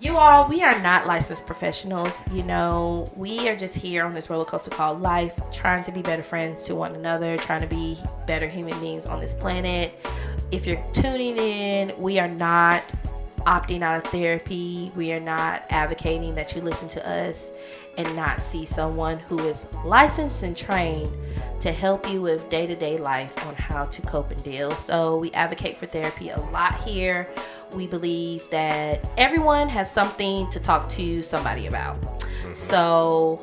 You all, we are not licensed professionals. We are just here on this roller coaster called life, trying to be better friends to one another, trying to be better human beings on this planet. If you're tuning in, we are not opting out of therapy. We are not advocating that you listen to us and not see someone who is licensed and trained to help you with day-to-day life on how to cope and deal. So we advocate for therapy a lot here. We believe that everyone has something to talk to somebody about. So,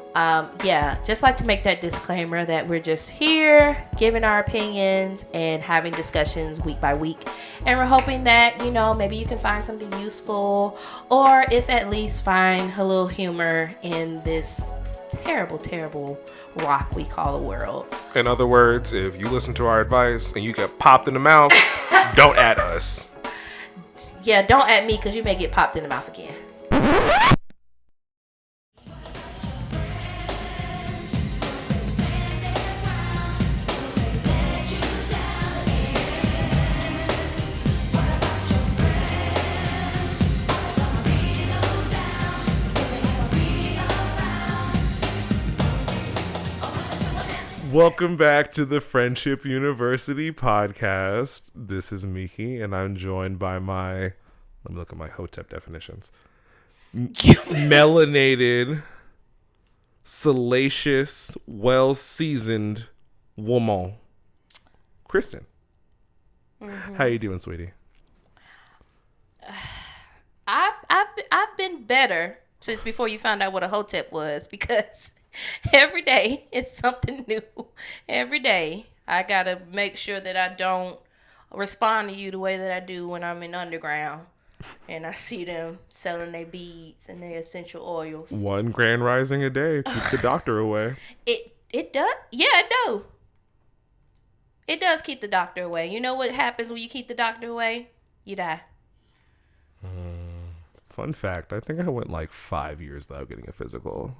just like to make that disclaimer that we're just here giving our opinions and having discussions week by week. And we're hoping that, maybe you can find something useful, or if at least find a little humor in this terrible, terrible rock we call the world. In other words, if you listen to our advice and you get popped in the mouth, don't at us. Yeah, don't at me because you may get popped in the mouth again. Welcome back to the Friendship University podcast. This is Miki, and I'm joined by let me look at my Hotep definitions. Melanated, salacious, well-seasoned woman, Kristen. Mm-hmm. How you doing, sweetie? I've been better since before you found out what a Hotep was, because every day it's something new. Every day I gotta make sure that I don't respond to you the way that I do when I'm in underground and I see them selling their beads and their essential oils. 1 grand rising a day keeps the doctor away. It does? Yeah, it do. It does keep the doctor away. You know what happens when you keep the doctor away? You die. Fun fact, I think I went like 5 years without getting a physical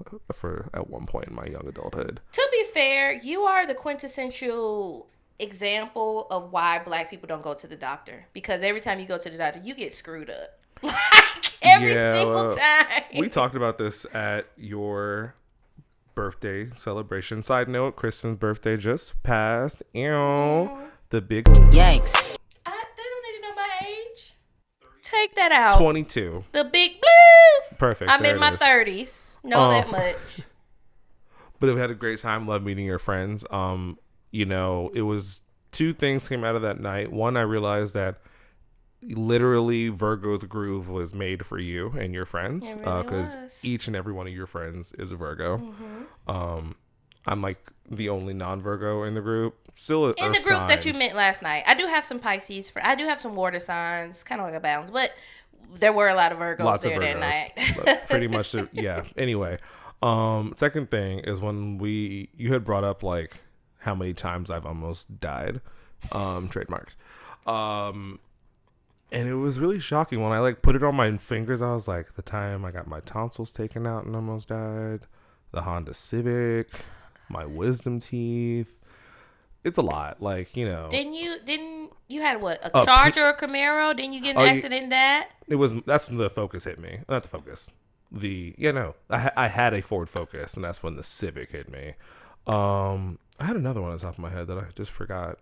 at one point in my young adulthood. To be fair, you are the quintessential example of why black people don't go to the doctor. Because every time you go to the doctor, you get screwed up. Like, every single time. We talked about this at your birthday celebration. Side note, Kristen's birthday just passed. The big... Yikes. They don't need to know my age. Take that out. 22. The big blue. Perfect. I'm in my 30s. Know that much. But we had a great time. Love meeting your friends. It was 2 things came out of that night. One, I realized that literally Virgo's groove was made for you and your friends. Because each and every one of your friends is a Virgo. Mm-hmm. I'm like the only non-Virgo in the group. Still in the group that you met last night. I do have some Pisces. I do have some water signs. Kind of like a balance. But there were a lot of Virgos that night. Pretty much, yeah. Anyway, second thing is when you had brought up like how many times I've almost died, trademarked. And it was really shocking when I like put it on my fingers. I was like, the time I got my tonsils taken out and almost died, the Honda Civic, my wisdom teeth. It's a lot, like, Didn't you had what, a Charger or a Camaro? Didn't you get an accident in that? That's when the Focus hit me. Not the Focus. I had a Ford Focus, and that's when the Civic hit me. I had another one on the top of my head that I just forgot.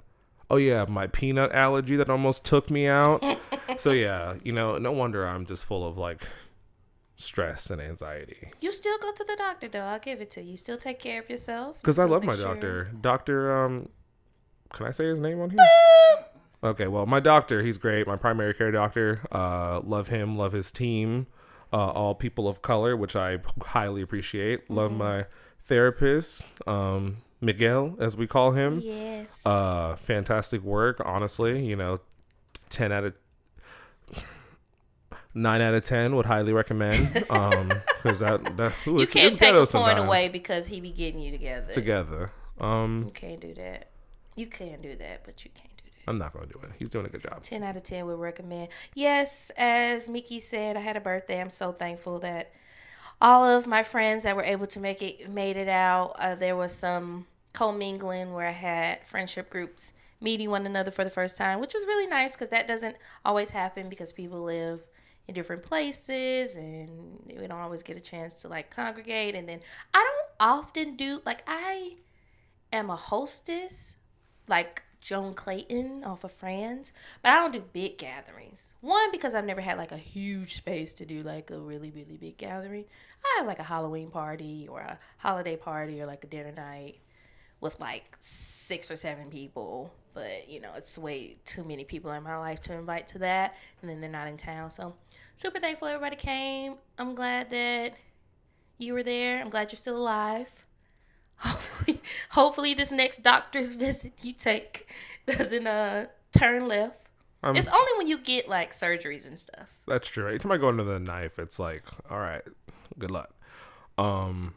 Oh yeah, my peanut allergy that almost took me out. So yeah, no wonder I'm just full of like stress and anxiety. You still go to the doctor though. I'll give it to you. You still take care of yourself. Because I love my doctor. Can I say his name on here? Boop. Okay, well, my doctor, he's great. My primary care doctor. Love him, love his team. All people of color, which I highly appreciate. Mm-hmm. Love my therapist, Miguel, as we call him. Yes. Fantastic work, honestly. 9 out of 10 would highly recommend. Because you can't take a point away because he be getting you together. You can't do that. You can do that, but you can't do that. I'm not going to do it. He's doing a good job. 10 out of 10 would recommend. Yes, as Miki said, I had a birthday. I'm so thankful that all of my friends that were able to made it out. There was some commingling where I had friendship groups meeting one another for the first time, which was really nice because that doesn't always happen because people live in different places, and we don't always get a chance to like congregate. And then I don't often do like I am a hostess, like Joan Clayton off of Friends, but I don't do big gatherings. One, because I've never had like a huge space to do like a really, really big gathering. I have like a Halloween party or a holiday party or like a dinner night with like 6 or 7 people. But, you know, it's way too many people in my life to invite to that. And then they're not in town. So super thankful everybody came. I'm glad that you were there. I'm glad you're still alive. Hopefully this next doctor's visit you take doesn't turn left. It's only when you get like surgeries and stuff. That's true. Anytime I go under the knife, it's like, all right, good luck. Well,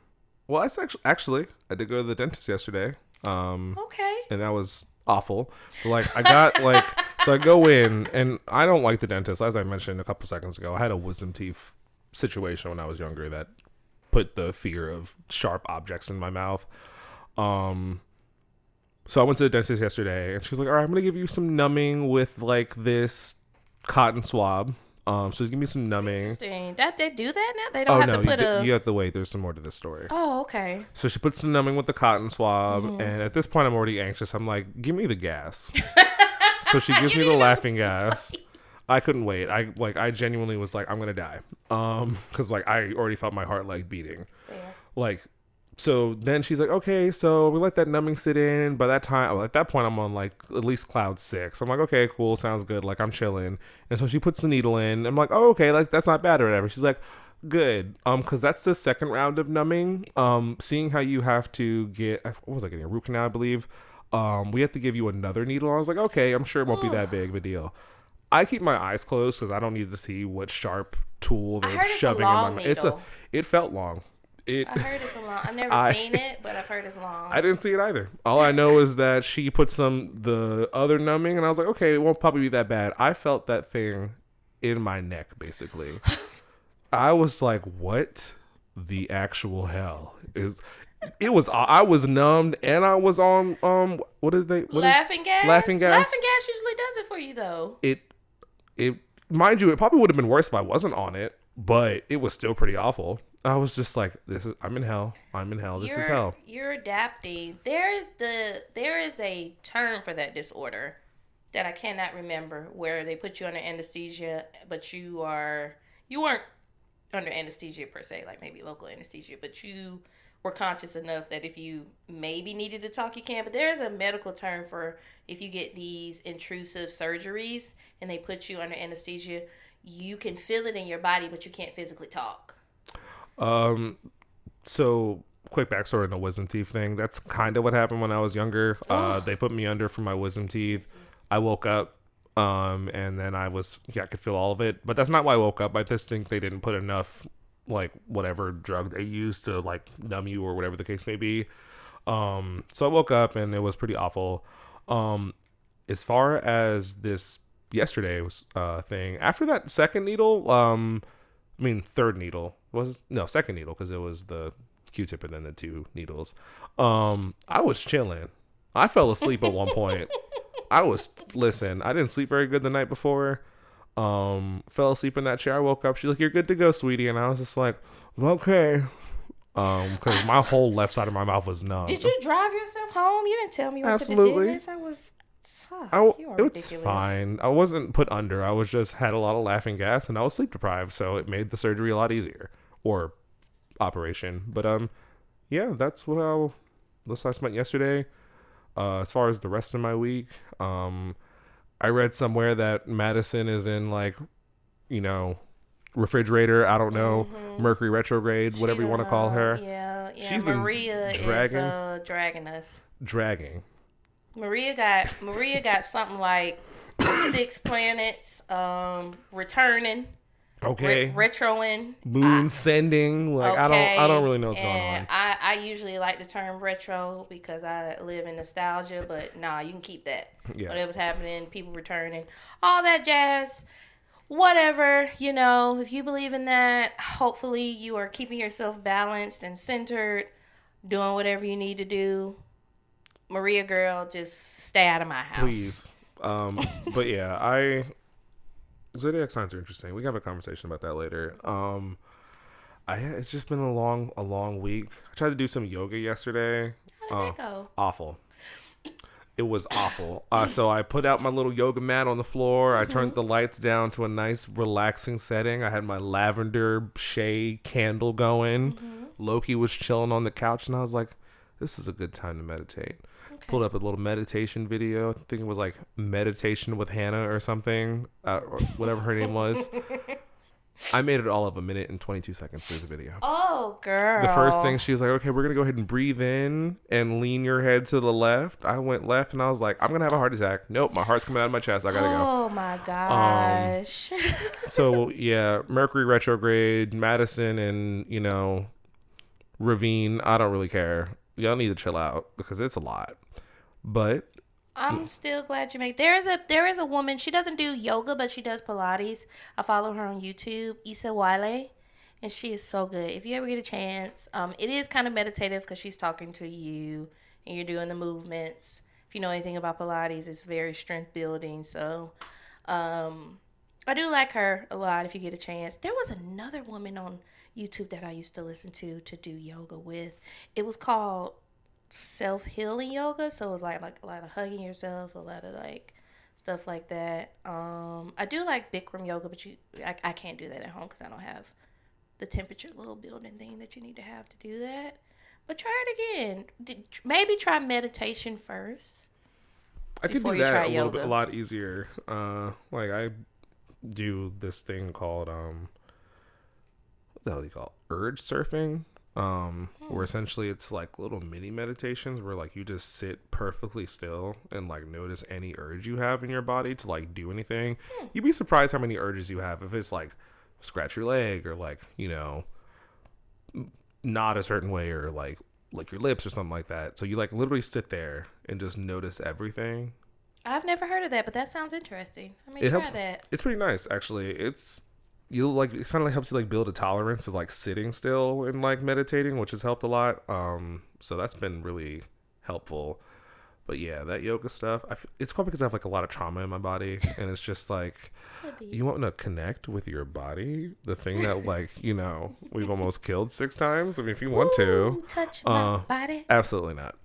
that's actually I did go to the dentist yesterday. Okay. And that was awful. So like I got like so I go in, and I don't like the dentist. As I mentioned a couple seconds ago, I had a wisdom teeth situation when I was younger that put the fear of sharp objects in my mouth. So I went to the dentist yesterday, and she was like, all right, I'm gonna give you some numbing with like this cotton swab. So give me some numbing. Interesting. That they do that now? They don't have to put you have to wait. There's some more to this story. Oh, okay. So she puts some numbing with the cotton swab, and at this point I'm already anxious. I'm like, give me the gas. So she gives me the laughing gas. I couldn't wait. I genuinely was like, I'm gonna die. Because like I already felt my heart like beating. Fair. Like, so then she's like, okay, so we let that numbing sit in. By that time, at that point, I'm on like at least cloud 6. I'm like, okay, cool, sounds good. Like I'm chilling. And so she puts the needle in. I'm like, oh, okay, like that's not bad or whatever. She's like, good. Because that's the second round of numbing. Seeing how you have to get, what was I getting, a root canal, I believe. We have to give you another needle. I was like, okay, I'm sure it won't be that big of a deal. I keep my eyes closed because I don't need to see what sharp tool they're shoving in my mouth. It felt long. I heard it's a long. I've never seen it, but I've heard it's long. I didn't see it either. All I know is that she put the other numbing, and I was like, okay, it won't probably be that bad. I felt that thing in my neck, basically. I was like, what the actual hell is? It was. I was numbed, and I was on laughing gas. Laughing gas. Laughing gas usually does it for you, though. It mind you, it probably would have been worse if I wasn't on it, but it was still pretty awful. I was just like, I'm in hell. This is hell. You're adapting. There is a term for that disorder that I cannot remember, where they put you under anesthesia, but you weren't under anesthesia per se, like maybe local anesthesia, but you were conscious enough that if you maybe needed to talk, you can. But there's a medical term for if you get these intrusive surgeries and they put you under anesthesia, you can feel it in your body, but you can't physically talk. So quick backstory on the wisdom teeth thing. That's kind of what happened when I was younger. They put me under for my wisdom teeth. I woke up, and then I could feel all of it, but that's not why I woke up. I just think they didn't put enough, like whatever drug they used to like numb you or whatever the case may be. So I woke up and it was pretty awful. As far as this yesterday's thing, after that second needle, third needle second needle, because it was the Q-tip and then the 2 needles. I was chilling. I fell asleep at one point. I didn't sleep very good the night before. Fell asleep in that chair. I woke up. She's like, "You're good to go, sweetie." And I was just like, okay. Because my whole left side of my mouth was numb. Did you drive yourself home? You didn't tell me you went Absolutely. to the dentist. I was. You it's fine. I wasn't put under. I was just had a lot of laughing gas, and I was sleep deprived, so it made the surgery a lot easier, or operation. But yeah, that's how I spent yesterday. As far as the rest of my week, I read somewhere that Madison is in like, refrigerator. I don't know, Mercury retrograde, whatever you want to call her. Yeah. She's Maria been dragging us. Dragging. Maria got something like 6 planets returning. Okay. Retroing. Moon sending. Like okay. I don't really know what's going on. I usually like the term retro because I live in nostalgia, but nah, you can keep that. Yeah. Whatever's happening, people returning, all that jazz. Whatever, if you believe in that, hopefully you are keeping yourself balanced and centered, doing whatever you need to do. Maria girl, just stay out of my house. Please. But yeah, Zodiac signs are interesting. We can have a conversation about that later. It's just been a long week. I tried to do some yoga yesterday. How did that go? Awful. It was awful. So I put out my little yoga mat on the floor. I turned the lights down to a nice, relaxing setting. I had my lavender shade candle going. Loki was chilling on the couch, and I was like, this is a good time to meditate. Okay. Pulled up a little meditation video. I think it was like Meditation with Hannah or something, or whatever her name was. I made it all of 1 minute and 22 seconds through the video. Oh, girl. The first thing, she was like, okay, we're going to go ahead and breathe in and lean your head to the left. I went left, and I was like, I'm going to have a heart attack. Nope, my heart's coming out of my chest. I got to go. Oh, my gosh. So, yeah, Mercury retrograde, Madison, and, Ravine, I don't really care. Y'all need to chill out because it's a lot. But I'm still glad you made. There is a woman. She doesn't do yoga, but she does Pilates. I follow her on YouTube, Issa Wiley, and she is so good. If you ever get a chance, it is kind of meditative because she's talking to you and you're doing the movements. If you know anything about Pilates, it's very strength building. So, I do like her a lot. If you get a chance, there was another woman on YouTube that I used to listen to do yoga with. It was called self-healing yoga, so it was like a lot of hugging yourself, a lot of like stuff like that. I do like Bikram yoga, but I can't do that at home because I don't have the temperature little building thing that you need to have to do that. But try it again. Maybe try meditation first. I could do that a lot easier. Like I do this thing called what the hell do you call it? Urge surfing. Where essentially it's like little mini meditations where like you just sit perfectly still and like notice any urge you have in your body to like do anything. You'd be surprised how many urges you have if it's like scratch your leg or like, nod a certain way or like lick your lips or something like that. So you like literally sit there and just notice everything. I've never heard of that, but that sounds interesting. I may try that. It's pretty nice actually. It kind of like helps you like build a tolerance of like sitting still and like meditating, which has helped a lot. So that's been really helpful. But yeah, that yoga stuff, it's probably because I have like a lot of trauma in my body, and it's just like you want to connect with your body, the thing that like we've almost killed 6 times. I mean, if you want to touch my body, absolutely not.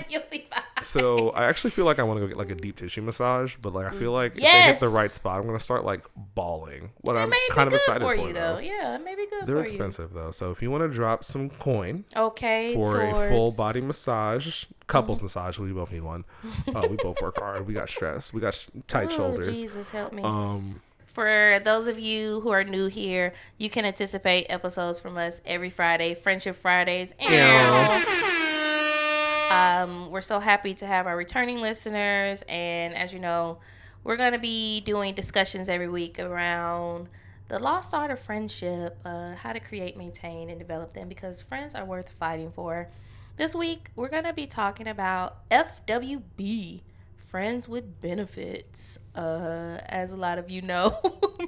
You'll be fine. So I actually feel like I want to go get like a deep tissue massage, but like I feel like if they hit the right spot, I'm gonna start like bawling. What I'm kind of excited for you though. Yeah, it may be good. They're expensive though, so if you want to drop some coin, for a full body massage, couples massage, we both need one. We both work hard. We got stress. We got tight shoulders. Jesus help me. For those of you who are new here, you can anticipate episodes from us every Friday, Friendship Fridays. We're so happy to have our returning listeners, and as you know, we're going to be doing discussions every week around the lost art of friendship, how to create, maintain, and develop them, because friends are worth fighting for. This week, we're going to be talking about FWB, Friends with Benefits. As a lot of you know.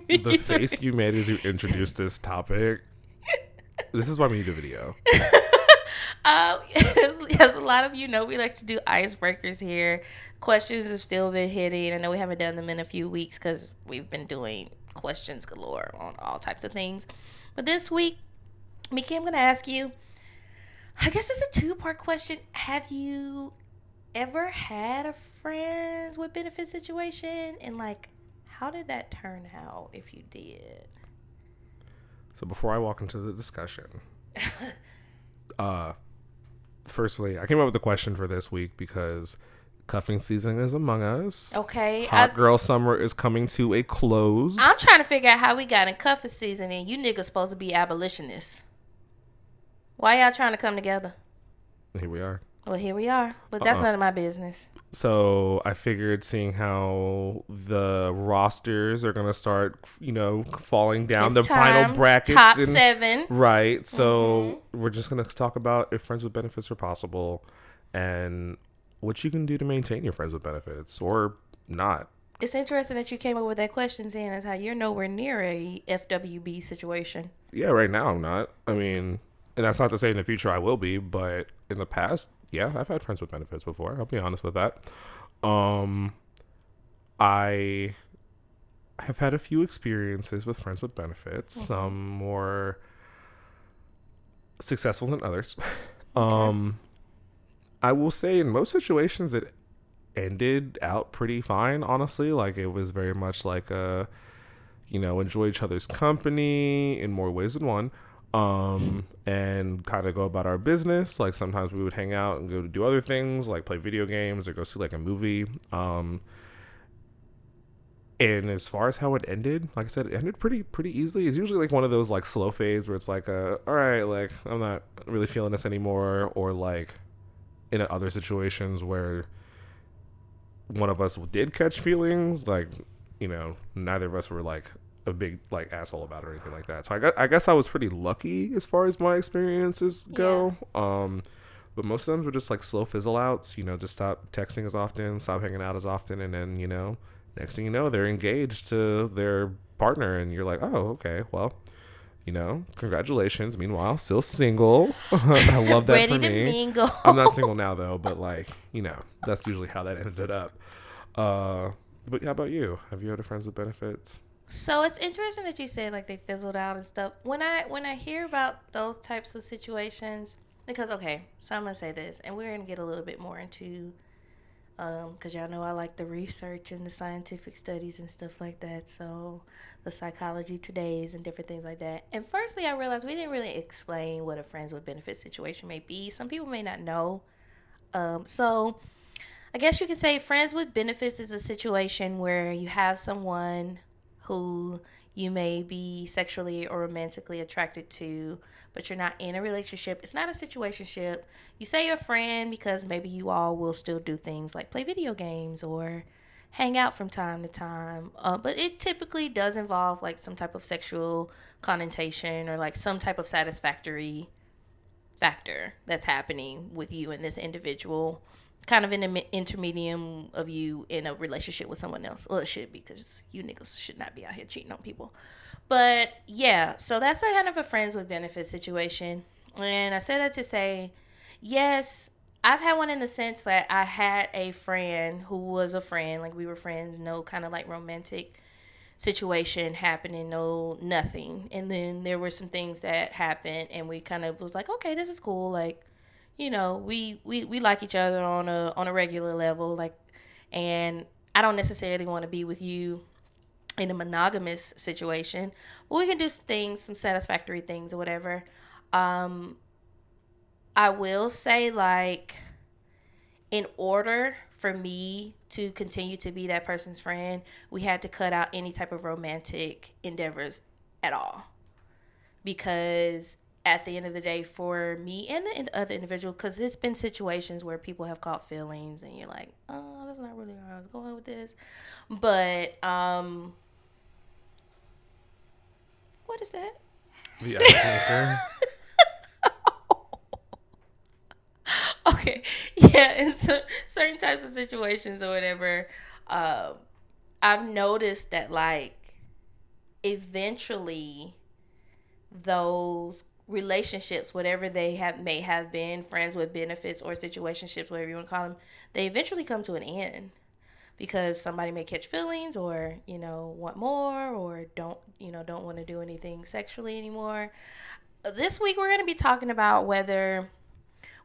The face you made as you introduced this topic, this is why we need a video. As a lot of you know, we like to do icebreakers here. Questions have still been hitting. I know we haven't done them in a few weeks because we've been doing questions galore on all types of things. But this week, Mickey, I'm going to ask you, I guess it's a 2-part question. Have you ever had a friends with benefit situation? And like, how did that turn out if you did? So before I walk into the discussion, firstly, I came up with the question for this week because cuffing season is among us. Okay. Hot girl summer is coming to a close. I'm trying to figure out how we got in cuffing season and you niggas supposed to be abolitionists. Why y'all trying to come together? Here we are. Well, here we are. But that's none of my business. So I figured, seeing how the rosters are going to start, falling down final brackets. Top 7. Right. So we're just going to talk about if friends with benefits are possible and what you can do to maintain your friends with benefits or not. It's interesting that you came up with that question, saying as how you're nowhere near a FWB situation. Yeah, right now I'm not. I mean, and that's not to say in the future I will be, but in the past, yeah, I've had friends with benefits before. I'll be honest with that. I have had a few experiences with friends with benefits, some more successful than others. Okay. I will say in most situations it ended out pretty fine, honestly. Like it was very much like a, enjoy each other's company in more ways than one. And kind of go about our business. Like sometimes we would hang out and go to do other things, like play video games or go see like a movie. And as far as how it ended, like I said, it ended pretty easily. It's usually like one of those like slow fades where it's like, all right, like I'm not really feeling this anymore, or like in other situations where one of us did catch feelings, like neither of us were like a big like asshole about it or anything like that. So I guess I was pretty lucky as far as my experiences go. But most of them were just like slow fizzle outs. Just stop texting as often, stop hanging out as often, and then next thing you know, they're engaged to their partner, and you're like, oh, okay, well, congratulations. Meanwhile, still single. I love that Ready for to me. mingle. I'm not single now though, but like, that's usually how that ended up. But how about you? Have you had a friends with benefits? So it's interesting that you said like they fizzled out and stuff. When I hear about those types of situations, because okay, so I'm gonna say this, and we're gonna get a little bit more into, because y'all know I like the research and the scientific studies and stuff like that. So the psychology todays and different things like that. And firstly, I realized we didn't really explain what a friends with benefits situation may be. Some people may not know. So I guess you could say friends with benefits is a situation where you have someone who you may be sexually or romantically attracted to, but you're not in a relationship. It's not a situationship. You say you're a friend because maybe you all will still do things like play video games or hang out from time to time. But it typically does involve like some type of sexual connotation or like some type of satisfactory factor that's happening with you and this individual, kind of in the intermedium of you in a relationship with someone else. Well, it should be, because you niggas should not be out here cheating on people. But yeah, so that's a kind of a friends with benefits situation. And I say that to say, yes, I've had one in the sense that I had a friend who was a friend, like we were friends, no kind of like romantic situation happening, no nothing. And then there were some things that happened and we kind of was like, okay, this is cool. Like, we like each other on a regular level. Like, and I don't necessarily want to be with you in a monogamous situation, but we can do some things, some satisfactory things or whatever. I will say, like, in order for me to continue to be that person's friend, we had to cut out any type of romantic endeavors at all. Because at the end of the day, for me and the other individual, because it's been situations where people have caught feelings and you're like, oh, that's not really where I was going with this. But, what is that? The ice maker. Okay, yeah, in certain types of situations or whatever, I've noticed that like eventually those relationships, whatever they may have been, friends with benefits or situationships, whatever you want to call them, they eventually come to an end because somebody may catch feelings or want more or don't want to do anything sexually anymore. This week we're going to be talking about whether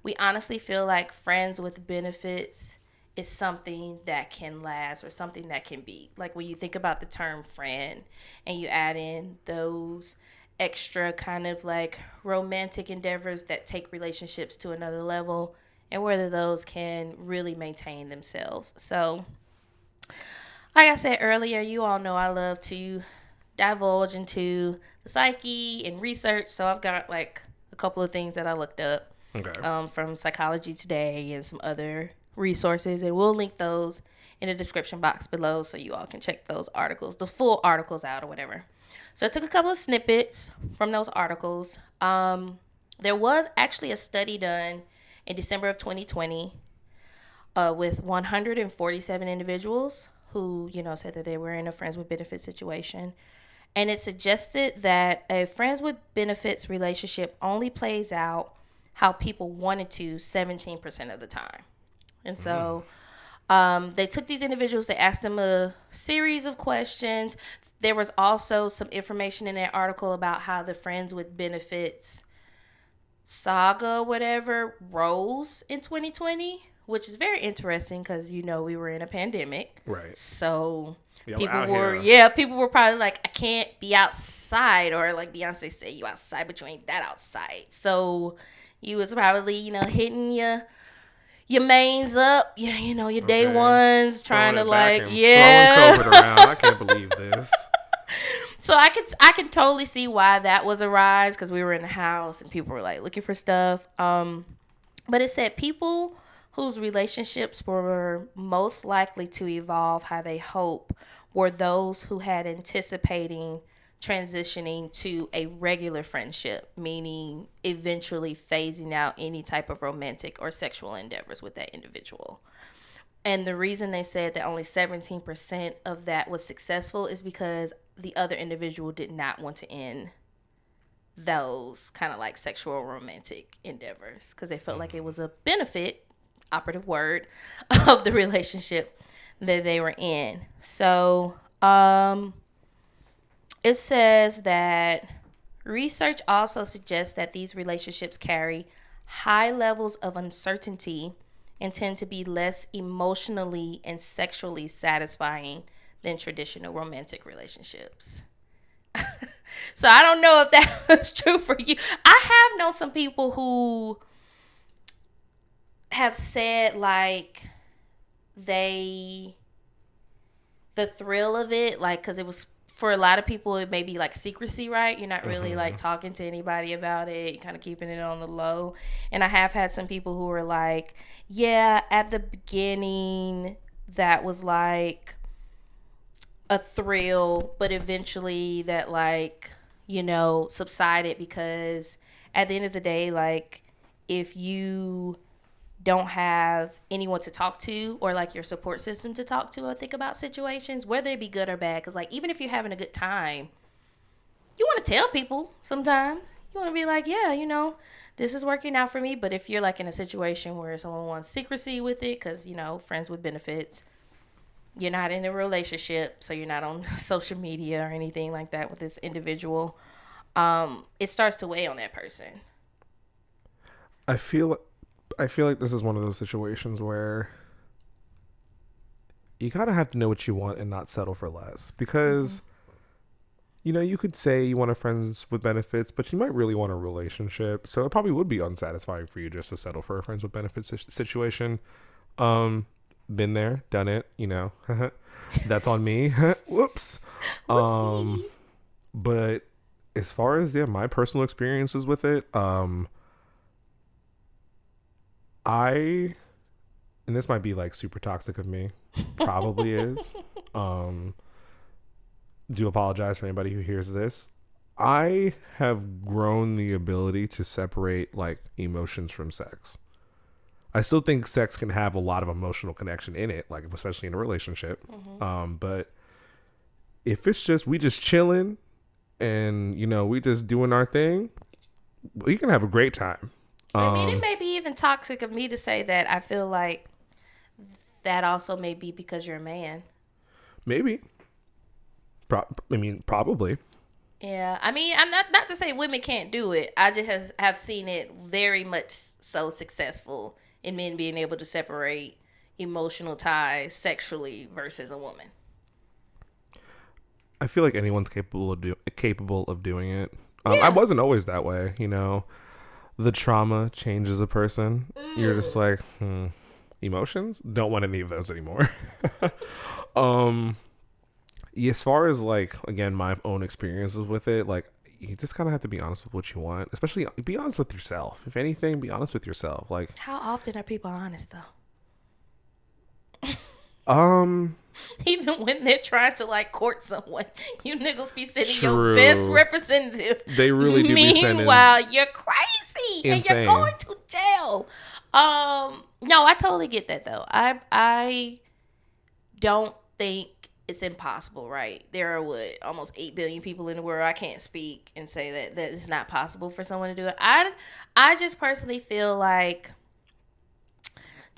we honestly feel like friends with benefits is something that can last or something that can be. Like when you think about the term friend and you add in those extra kind of like romantic endeavors that take relationships to another level, and whether those can really maintain themselves. So, like I said earlier, you all know I love to divulge into the psyche and research. So I've got like a couple of things that I looked up. Okay. From Psychology Today and some other resources, and we'll link those in the description box below so you all can check those articles, the full articles out or whatever. So I took a couple of snippets from those articles. There was actually a study done in December of 2020 with 147 individuals who, said that they were in a friends with benefits situation. And it suggested that a friends with benefits relationship only plays out how people wanted to 17% of the time. And so They took these individuals, they asked them a series of questions. There was also some information in that article about how the friends with benefits saga, whatever, rose in 2020, which is very interesting because, you know, we were in a pandemic. Right. So Yeah, people were probably like, I can't be outside, or like Beyonce said, you outside, but you ain't that outside. So you was probably, you know, hitting your mains up, you know, your day ones, trying to like, throwing COVID around. I can't believe this. So I can totally see why that was a rise, because we were in the house and people were like looking for stuff. But it said people whose relationships were most likely to evolve how they hope were those who had anticipating transitioning to a regular friendship, meaning eventually phasing out any type of romantic or sexual endeavors with that individual. And the reason they said that only 17% of that was successful is because the other individual did not want to end those kind of like sexual romantic endeavors, because they felt like it was a benefit, operative word, of the relationship that they were in. So it says that research also suggests that these relationships carry high levels of uncertainty and tend to be less emotionally and sexually satisfying than traditional romantic relationships. So I don't know if that was true for you. I have known some people who have said like the thrill of it, like, because it was, for a lot of people, it may be like secrecy, right? You're not really like talking to anybody about it. You're kind of keeping it on the low. And I have had some people who were like, yeah, at the beginning, that was like a thrill, but eventually that, like, you know, subsided, because at the end of the day, like, if you don't have anyone to talk to, or like your support system to talk to or think about situations, whether it be good or bad, because like even if you're having a good time, you want to tell people sometimes. You want to be like, yeah, you know, this is working out for me. But if you're like in a situation where someone wants secrecy with it, because, you know, friends with benefits, you're not in a relationship, so you're not on social media or anything like that with this individual, it starts to weigh on that person. I feel like this is one of those situations where you gotta have to know what you want and not settle for less, because you know, you could say you want a friends with benefits, but you might really want a relationship, so it probably would be unsatisfying for you just to settle for a friends with benefits situation. Been there, done it, you know. That's on me. Whoops. But as far as my personal experiences with it, and this might be like super toxic of me, probably is. Do apologize for anybody who hears this. I have grown the ability to separate like emotions from sex. I still think sex can have a lot of emotional connection in it, like especially in a relationship. But if it's just we just chilling and, you know, we just doing our thing, we can have a great time. I mean, it may be even toxic of me to say that. I feel like that also may be because you're a man. Maybe. Probably. Yeah, I mean, I'm not to say women can't do it. I just have seen it very much so successful in men being able to separate emotional ties sexually versus a woman. I feel like anyone's capable of doing it. I wasn't always that way, you know. The trauma changes a person. You're just like, emotions? Don't want any of those anymore. As far as like, again, my own experiences with it, like, you just kind of have to be honest with what you want. Especially be honest with yourself. If anything, be honest with yourself. Like, how often are people honest though? Even when they're trying to like court someone, you niggas be sending your best representative. They really do be sending. Meanwhile, you're crazy and you're going to jail. No, I totally get that though. I don't think it's impossible, right? There are almost 8 billion people in the world. I can't speak and say that it's not possible for someone to do it. I just personally feel like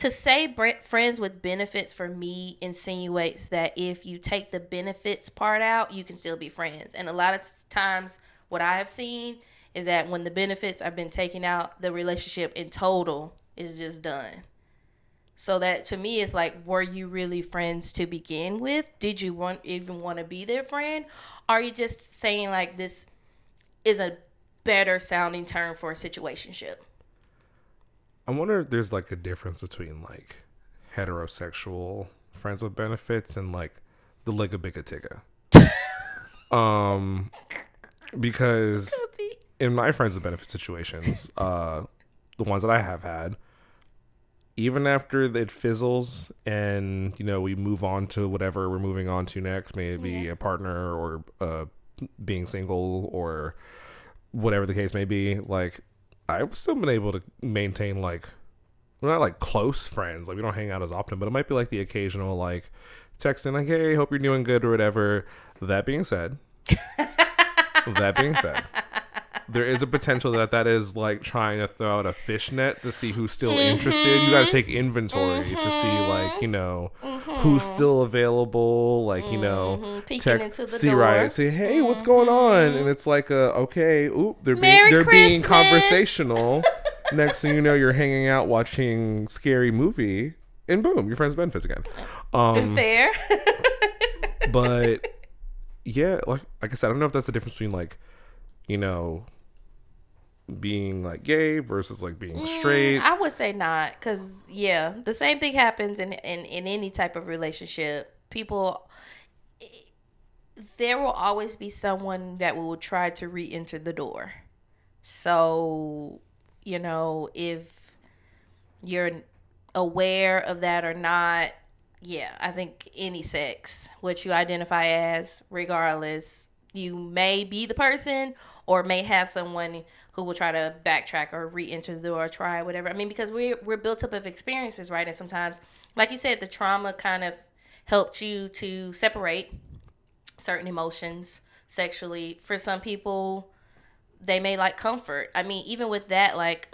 To say friends with benefits for me insinuates that if you take the benefits part out, you can still be friends. And a lot of times, what I have seen is that when the benefits have been taken out, the relationship in total is just done. So that to me is like, were you really friends to begin with? Did you even want to be their friend? Are you just saying like this is a better sounding term for a situationship? I wonder if there's like a difference between like heterosexual friends with benefits and like the ligga bigga tigga. Because in my friends with benefit situations, the ones that I have had, even after it fizzles and, you know, we move on to whatever we're moving on to next, maybe a partner or being single or whatever the case may be, like, I've still been able to maintain, like, we're not, like, close friends. Like, we don't hang out as often, but it might be, like, the occasional, like, texting, like, hey, hope you're doing good or whatever. That being said, there is a potential that is like trying to throw out a fishnet to see who's still interested. You got to take inventory to see, like, you know, who's still available. Like, you know, peeking into the see door. Right, say, hey, what's going on? And it's like, okay, they're Merry being Christmas. conversational. Next thing you know, you're hanging out watching scary movie, and boom, your friend's benefits again. Fair. But yeah, like I said, I don't know if that's the difference between, like, you know, being like gay versus like being straight. I would say not, because the same thing happens in any type of relationship. There will always be someone that will try to re-enter the door. So, you know, if you're aware of that or not, I think any sex, what you identify as, regardless, you may be the person or may have someone who will try to backtrack or re-enter the door or try whatever. I mean, because we're built up of experiences, right? And sometimes, like you said, the trauma kind of helped you to separate certain emotions sexually. For some people, they may like comfort. I mean, even with that, like,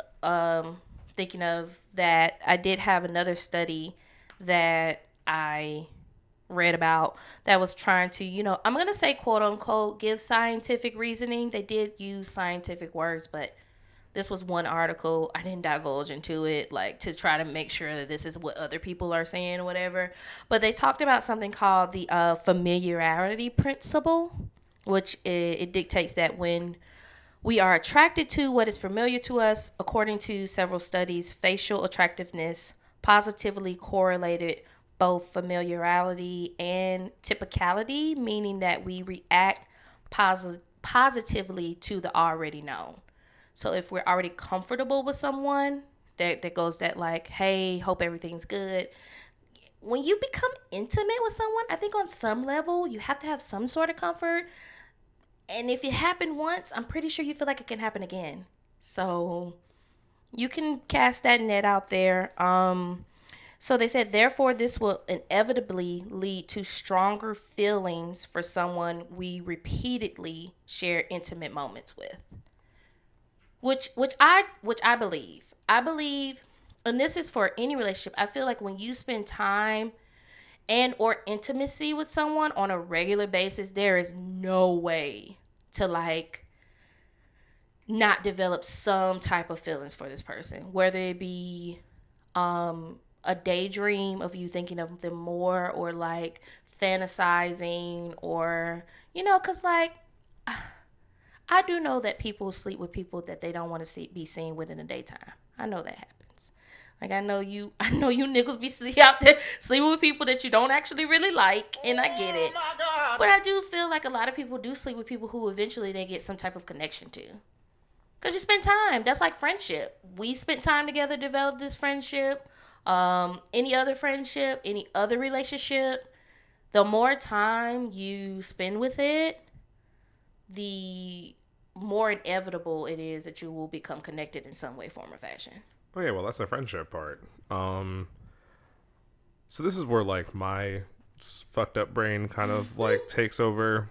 thinking of that, I did have another study that I read about that was trying to, you know, I'm going to say quote unquote, give scientific reasoning. They did use scientific words, but this was one article. I didn't divulge into it, like, to try to make sure that this is what other people are saying or whatever. But they talked about something called the familiarity principle, which it dictates that when we are attracted to what is familiar to us, according to several studies, facial attractiveness positively correlated both familiarity and typicality, meaning that we react positively to the already known. So if we're already comfortable with someone, that goes that, like, hey, hope everything's good. When you become intimate with someone, I think on some level you have to have some sort of comfort. And if it happened once, I'm pretty sure you feel like it can happen again. So you can cast that net out there. So they said, therefore, this will inevitably lead to stronger feelings for someone we repeatedly share intimate moments with. Which I believe. I believe, and this is for any relationship, I feel like when you spend time and or intimacy with someone on a regular basis, there is no way to, like, not develop some type of feelings for this person, whether it be a daydream of you thinking of them more, or like fantasizing, or, you know, because, like, I do know that people sleep with people that they don't want to be seen with in the daytime. I know that happens. Like, I know you niggas be out there sleeping with people that you don't actually really like, and I get it. But I do feel like a lot of people do sleep with people who eventually they get some type of connection to. Because you spend time. That's like friendship. We spent time together, developed this friendship. Any other friendship, any other relationship, the more time you spend with it, the more inevitable it is that you will become connected in some way, form, or fashion. Oh yeah, well, that's the friendship part. So this is where, like, my fucked up brain kind of like takes over.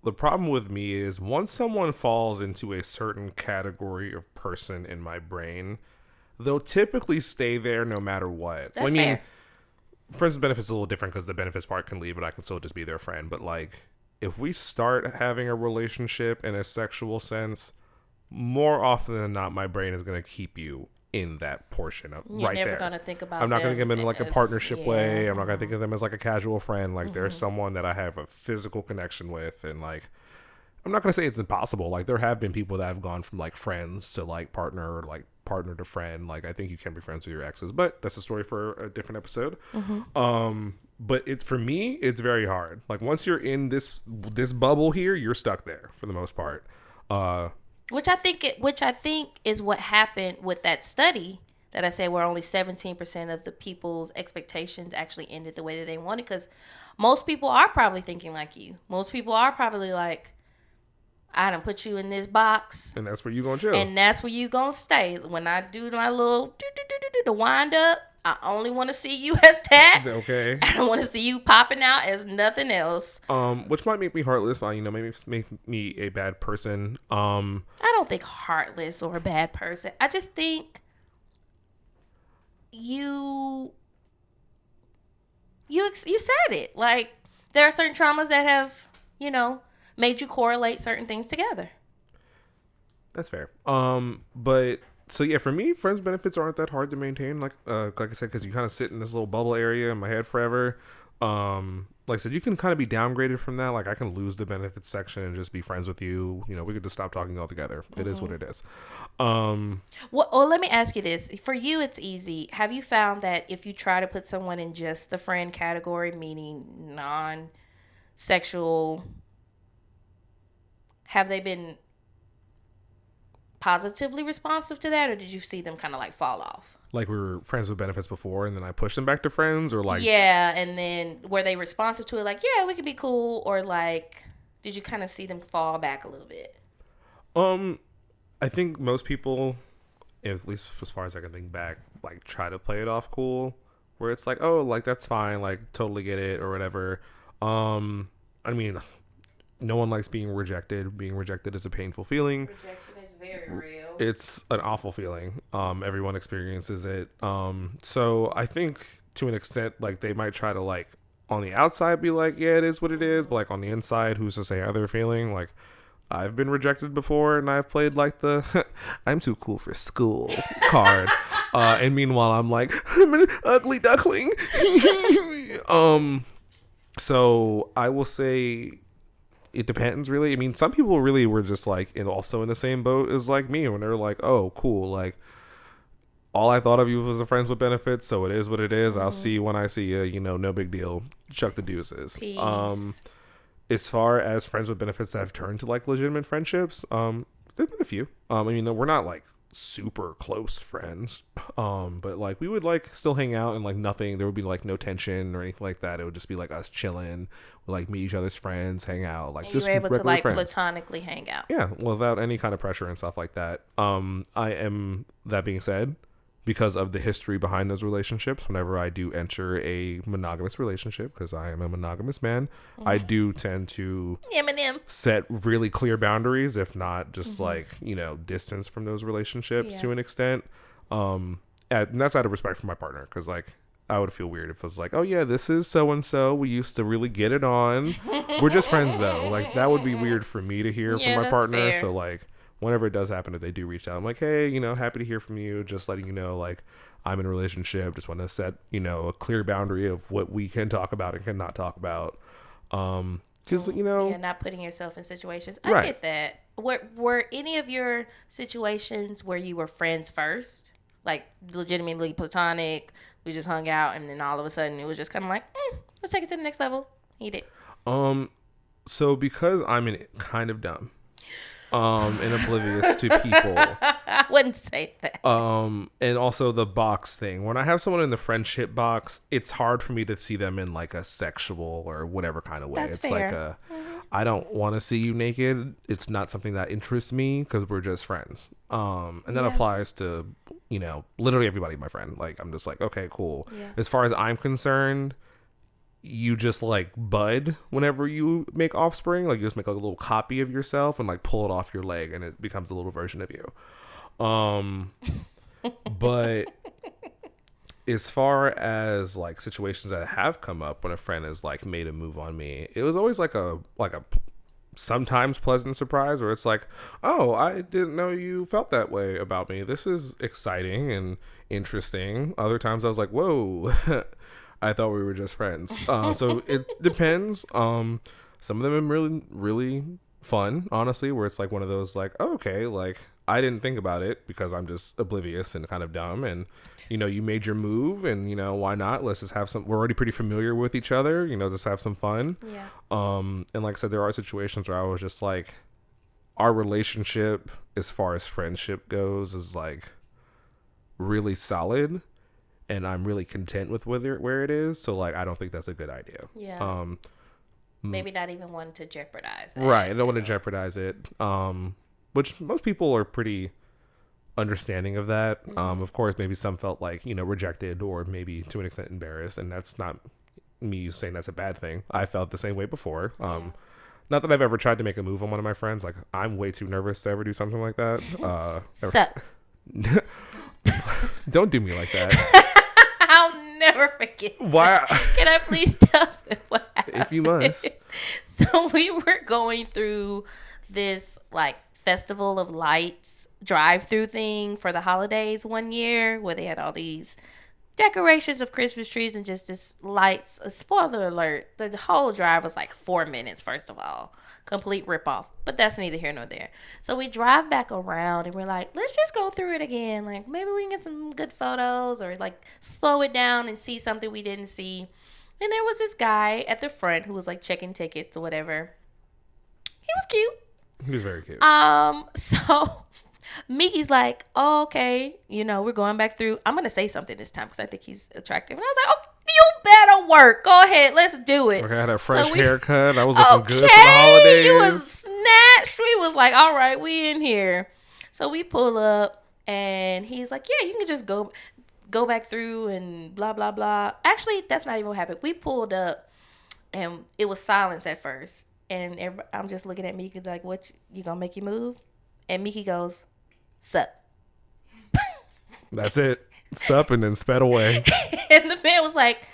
The problem with me is once someone falls into a certain category of person in my brain, they'll typically stay there no matter what. That's fair. Friends with benefits is a little different because the benefits part can leave, but I can still just be their friend. But like, if we start having a relationship in a sexual sense, more often than not, my brain is going to keep you in that portion of You're right never there. going to think about I'm not going to give them in like a partnership way. I'm not going to Mm-hmm. think of them as like a casual friend. Like there's someone that I have a physical connection with, and like I'm not going to say it's impossible. Like there have been people that have gone from like friends to like partner or like partner to friend. Like I think you can be friends with your exes, but that's a story for a different episode. But it for me, it's very hard. Like once you're in this bubble here, you're stuck there for the most part. Which I think is what happened with that study that I said where only 17% of the people's expectations actually ended the way that they wanted. Because most people are probably thinking like you. Most people are probably like, I done put you in this box. And that's where you gonna chill. And that's where you gonna stay. When I do my little the wind up, I only want to see you as that. Okay. I don't want to see you popping out as nothing else. Which might make me heartless. Maybe make me a bad person. I don't think heartless or a bad person. I just think you said it. Like there are certain traumas that have, made you correlate certain things together. That's fair. But so yeah, for me, friends benefits aren't that hard to maintain. Like I said, because you kind of sit in this little bubble area in my head forever. Like I said, you can kind of be downgraded from that. Like I can lose the benefits section and just be friends with you. We could just stop talking altogether. It is what it is. Well, let me ask you this. For you, it's easy. Have you found that if you try to put someone in just the friend category, meaning non-sexual, have they been positively responsive to that, or did you see them kind of like fall off? Like we were friends with benefits before and then I pushed them back to friends, or like... Yeah, and then were they responsive to it? Like, yeah, we could be cool, or like, did you kind of see them fall back a little bit? I think most people, at least as far as I can think back, like try to play it off cool, where it's like, oh, like that's fine, like totally get it or whatever. I mean, no one likes being rejected. Being rejected is a painful feeling. Rejection is very real. It's an awful feeling. Everyone experiences it. So I think to an extent, like they might try to like on the outside be like, yeah, it is what it is, but like on the inside, who's to say how they're feeling? Like I've been rejected before, and I've played like the I'm too cool for school card. And meanwhile, I'm like, I'm an ugly duckling. So I will say it depends, really. I mean, some people really were just like also in the same boat as like me when they're like, oh, cool. Like all I thought of you was a friends with benefits, so it is what it is. I'll see you when I see you. No big deal. Chuck the deuces. Peace. As far as friends with benefits that have turned to like legitimate friendships, there've been a few. I mean, we're not like super close friends, but like we would like still hang out and like nothing. There would be like no tension or anything like that. It would just be like us chilling, we like meet each other's friends, hang out, like and just you were able to like friends. platonically hang out. Yeah, without any kind of pressure and stuff like that. I am, that being said, because of the history behind those relationships, whenever I do enter a monogamous relationship, because I am a monogamous man, I do tend to set really clear boundaries, if not just like, distance from those relationships to an extent. And that's out of respect for my partner, because like I would feel weird if it was like, oh yeah, this is so-and-so, we used to really get it on. We're just friends though. Like that would be weird for me to hear from my partner. Fair. So like, whenever it does happen, if they do reach out, I'm like, hey, happy to hear from you. Just letting you know, like, I'm in a relationship. Just want to set, a clear boundary of what we can talk about and cannot talk about. Because, not putting yourself in situations. I get that. Were any of your situations where you were friends first? Like, legitimately platonic, we just hung out, and then all of a sudden, it was just kind of like, let's take it to the next level. Eat it. So because I'm kind of dumb, and oblivious to people. I wouldn't say that. And also the box thing. When I have someone in the friendship box, it's hard for me to see them in like a sexual or whatever kind of way. That's it's fair. like I don't want to see you naked. It's not something that interests me because we're just friends. And that applies to, literally everybody, my friend. Like, I'm just like, okay, cool. Yeah. As far as I'm concerned, you just like bud whenever you make offspring. Like you just make like a little copy of yourself and like pull it off your leg and it becomes a little version of you. But as far as like situations that have come up when a friend has like made a move on me, it was always like a sometimes pleasant surprise where it's like, oh, I didn't know you felt that way about me. This is exciting and interesting. Other times I was like, whoa, I thought we were just friends. So it depends. Some of them have been really, really fun, honestly, where it's like one of those like, oh, okay, like I didn't think about it because I'm just oblivious and kind of dumb. And, you made your move and, why not? Let's just have some, we're already pretty familiar with each other, just have some fun. Yeah. And like I said, there are situations where I was just like, our relationship as far as friendship goes is like really solid. And I'm really content with where it is. So like, I don't think that's a good idea. Yeah. Maybe not even wanting to jeopardize that. Right. I don't want to jeopardize it. Which most people are pretty understanding of that. Of course, maybe some felt like, rejected or maybe to an extent embarrassed. And that's not me saying that's a bad thing. I felt the same way before. Not that I've ever tried to make a move on one of my friends. Like, I'm way too nervous to ever do something like that. Don't do me like that. I'll never forget. Why? Can I please tell them what happened? If you must. So we were going through this like Festival of Lights drive-through thing for the holidays one year where they had all these decorations of Christmas trees and just this lights. A spoiler alert, the whole drive was like 4 minutes, first of all. Complete ripoff. But that's neither here nor there. So we drive back around and we're like, let's just go through it again. Like maybe we can get some good photos or like slow it down and see something we didn't see. And there was this guy at the front who was like checking tickets or whatever. He was cute. He was very cute. So Mickey's like, oh, okay, we're going back through. I'm going to say something this time because I think he's attractive. And I was like, oh, you better work. Go ahead. Let's do it. I had a fresh haircut. I was looking good for the holidays. You was snatched. We was like, all right, we in here. So we pull up and he's like, yeah, you can just go back through and blah, blah, blah. Actually, that's not even what happened. We pulled up and it was silence at first. And I'm just looking at Mickey like, what, you gonna make your move? And Mickey goes, sup. That's it. Sup, and then sped away. And the man was like,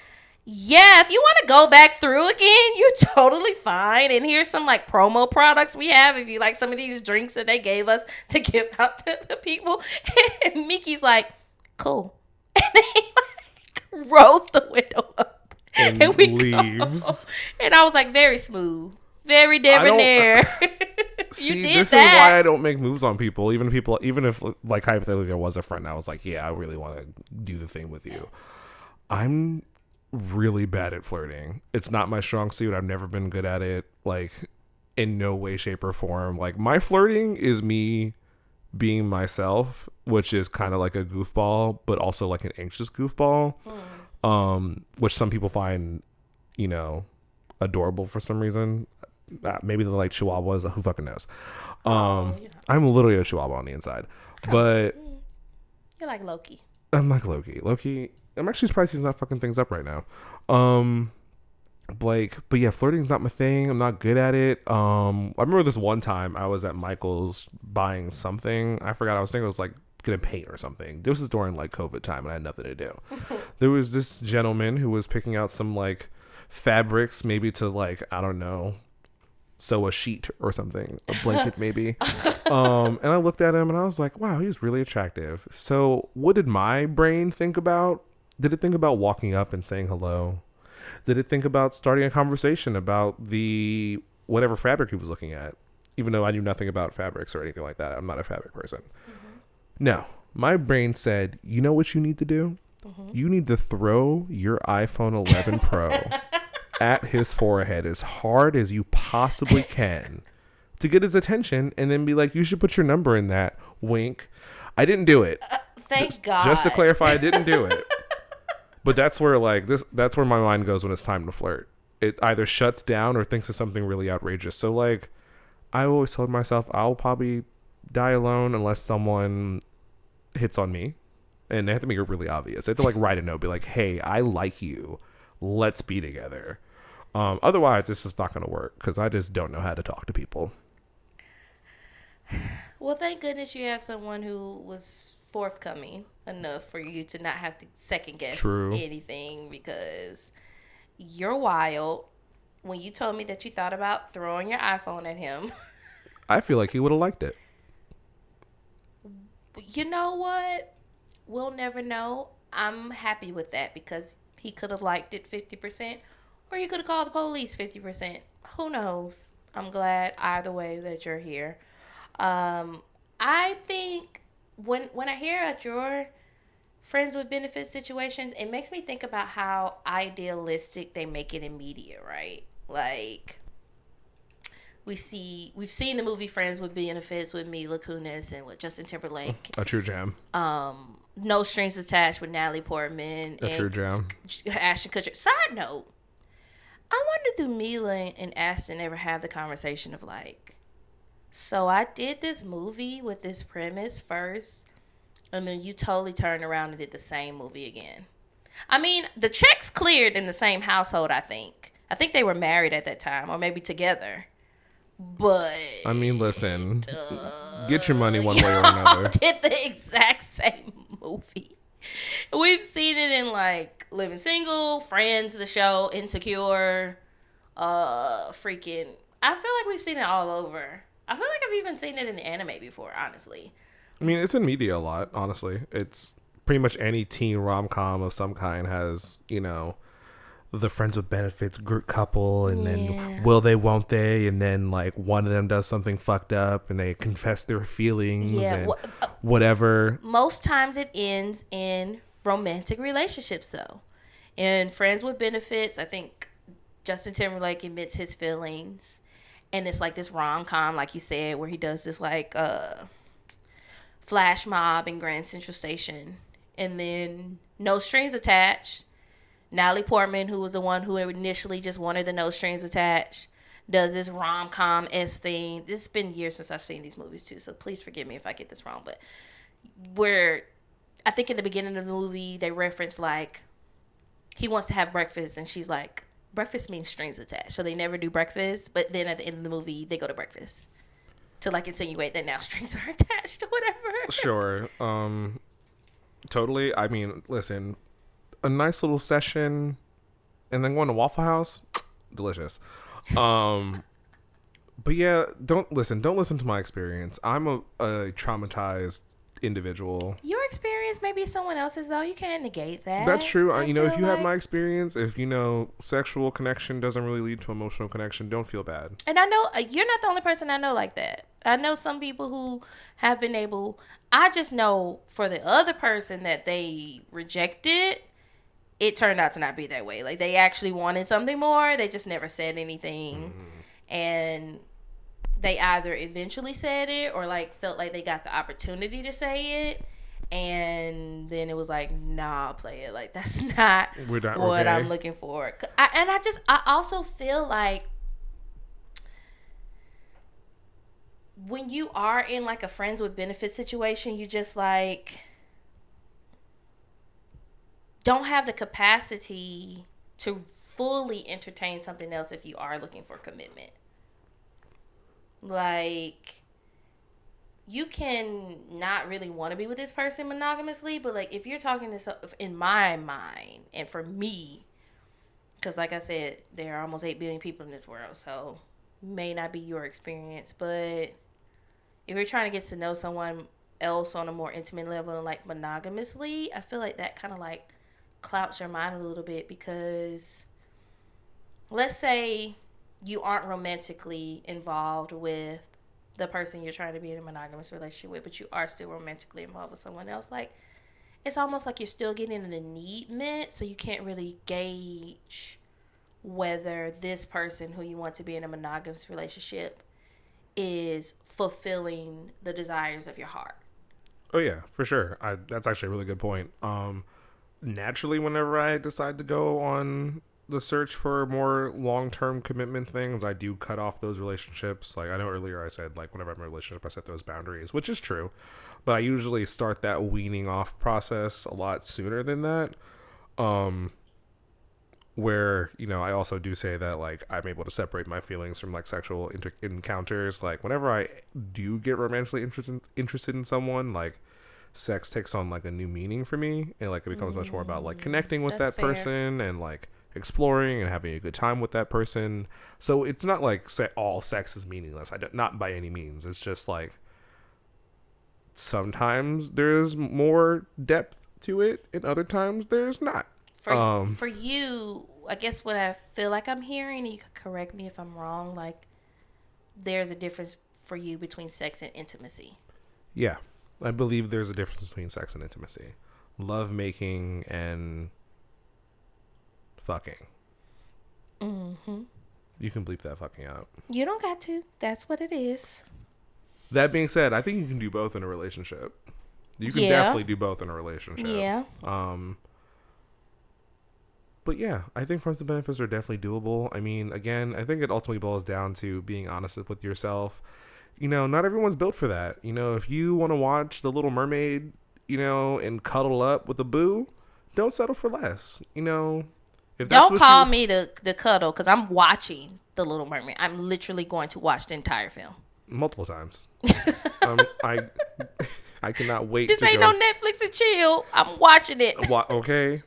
yeah, if you want to go back through again, you're totally fine. And here's some like promo products we have if you like some of these drinks that they gave us to give out to the people. And Mickey's like, cool. And then he like rolls the window up and we leaves. Go. And I was like, very smooth. Very debonair. See, this is why I don't make moves on people. Even if like hypothetically there was a friend, I was like, yeah, I really want to do the thing with you. I'm really bad at flirting. It's not my strong suit. I've never been good at it. Like in no way, shape, or form. Like my flirting is me being myself, which is kind of like a goofball, but also like an anxious goofball. Which some people find, adorable for some reason. Maybe they're like chihuahuas. Who fucking knows? I'm literally a chihuahua on the inside. But you're like Loki. I'm like Loki. I'm actually surprised he's not fucking things up right now. But yeah, flirting's not my thing. I'm not good at it. I remember this one time I was at Michael's buying something. I forgot. I was thinking it was like gonna paint or something. This was during like COVID time and I had nothing to do. There was this gentleman who was picking out some like fabrics, maybe to like, I don't know, sew a sheet or something, a blanket maybe. And I looked at him and I was like, wow, he's really attractive. So what did my brain think about? Did it think about walking up and saying hello? Did it think about starting a conversation about the whatever fabric he was looking at? Even though I knew nothing about fabrics or anything like that. I'm not a fabric person. No, my brain said, you know what you need to do? You need to throw your iPhone 11 Pro at his forehead as hard as you possibly can to get his attention and then be like, you should put your number in that. Wink. I didn't do it. Thank God. Just to clarify, I didn't do it. But that's where that's where my mind goes when it's time to flirt. It either shuts down or thinks of something really outrageous. So like I always told myself I'll probably die alone unless someone hits on me. And they have to make it really obvious. They have to like write a note, be like, hey, I like you. Let's be together. Otherwise, this is not going to work because I just don't know how to talk to people. Well, thank goodness you have someone who was forthcoming enough for you to not have to second guess True. anything, because you're wild. When you told me that you thought about throwing your iPhone at him, I feel like he would have liked it. you know what? We'll never know. I'm happy with that, because he could have liked it 50%, or he could have called the police 50%. Who knows? I'm glad either way that you're here. I think when I hear at your friends with benefits situations, it makes me think about how idealistic they make it in media, right? Like, we've seen the movie Friends with Benefits with Mila Kunis and with Justin Timberlake. A true jam. No Strings Attached with Natalie Portman. A true jam. Ashton Kutcher. Side note, I wonder, do Mila and Ashton ever have the conversation of like, so I did this movie with this premise first, and then you totally turned around and did the same movie again. I mean, the checks cleared in the same household, I think. I think they were married at that time, or maybe together. But I mean, listen, get your money one way or another. Did the exact same movie. We've seen it in like Living Single, Friends, the show, Insecure, freaking. I feel like we've seen it all over. I feel like I've even seen it in anime before, honestly. I mean, it's in media a lot, honestly. It's pretty much any teen rom-com of some kind has, you know, the friends with benefits couple, and then will they, won't they, and then like one of them does something fucked up and they confess their feelings and whatever. Most times it ends in romantic relationships, though. In Friends with Benefits, I think Justin Timberlake admits his feelings, and it's like this rom-com, like you said, where he does this like flash mob in Grand Central Station, and then No Strings Attached. Natalie Portman, who was the one who initially just wanted the No Strings Attached, does this rom-com-esque thing. This has been years since I've seen these movies too, so please forgive me if I get this wrong. But where I think in the beginning of the movie they reference like he wants to have breakfast, and she's like, breakfast means strings attached, so they never do breakfast. But then at the end of the movie they go to breakfast to like insinuate that now strings are attached or whatever. Sure. Totally. I mean, listen, a nice little session and then going to Waffle House, delicious. But yeah, don't listen to my experience. I'm a traumatized individual. Your experience may be someone else's, though. You can't negate that. That's true. You know, if you like... have my experience, if you know sexual connection doesn't really lead to emotional connection, don't feel bad. And I know you're not the only person I know like that. I know some people who have been able. I just know for the other person that they rejected, it turned out to not be that way. Like, they actually wanted something more. They just never said anything. And they either eventually said it or, like, felt like they got the opportunity to say it. And then it was like, nah, play it. Like, that's not what okay. I'm looking for. I also feel like when you are in, like, a friends with benefits situation, you just, like, don't have the capacity to fully entertain something else if you are looking for commitment. Like, you can not really want to be with this person monogamously, but like if you're talking to in my mind and for me, because like I said, there are almost 8 billion people in this world, so may not be your experience, but if you're trying to get to know someone else on a more intimate level and like monogamously, I feel like that kind of like clouts your mind a little bit, because let's say you aren't romantically involved with the person you're trying to be in a monogamous relationship with, but you are still romantically involved with someone else. Like, it's almost like you're still getting the need met, so you can't really gauge whether this person who you want to be in a monogamous relationship is fulfilling the desires of your heart. Oh yeah, for sure. That's actually a really good point. Naturally, whenever I decide to go on the search for more long-term commitment things, I do cut off those relationships. Like, I know earlier I said, like, whenever I'm in a relationship, I set those boundaries, which is true. But I usually start that weaning off process a lot sooner than that. Where, you know, I also do say that, like, I'm able to separate my feelings from, like, sexual encounters. Like, whenever I do get romantically interested in someone, like, sex takes on like a new meaning for me, and like it becomes much more about like connecting with That's that fair. person and like exploring and having a good time with that person. So it's not like all sex is meaningless. Not by any means. It's just like sometimes there's more depth to it, and other times there's not. For you, I guess what I feel like I'm hearing, and you could correct me if I'm wrong, like there's a difference for you between sex and intimacy. Yeah, I believe there's a difference between sex and intimacy, love making and fucking. You can bleep that fucking out. You don't got to. That's what it is. That being said, I think you can do both in a relationship. You can definitely do both in a relationship. Yeah. But yeah, I think friends with benefits are definitely doable. I mean, again, I think it ultimately boils down to being honest with yourself. You know, not everyone's built for that. You know, if you want to watch The Little Mermaid, you know, and cuddle up with a boo, don't settle for less. You know, if that's Don't call me the cuddle, because I'm watching The Little Mermaid. I'm literally going to watch the entire film. Multiple times. I cannot wait. This ain't no Netflix and chill. I'm watching it. Okay.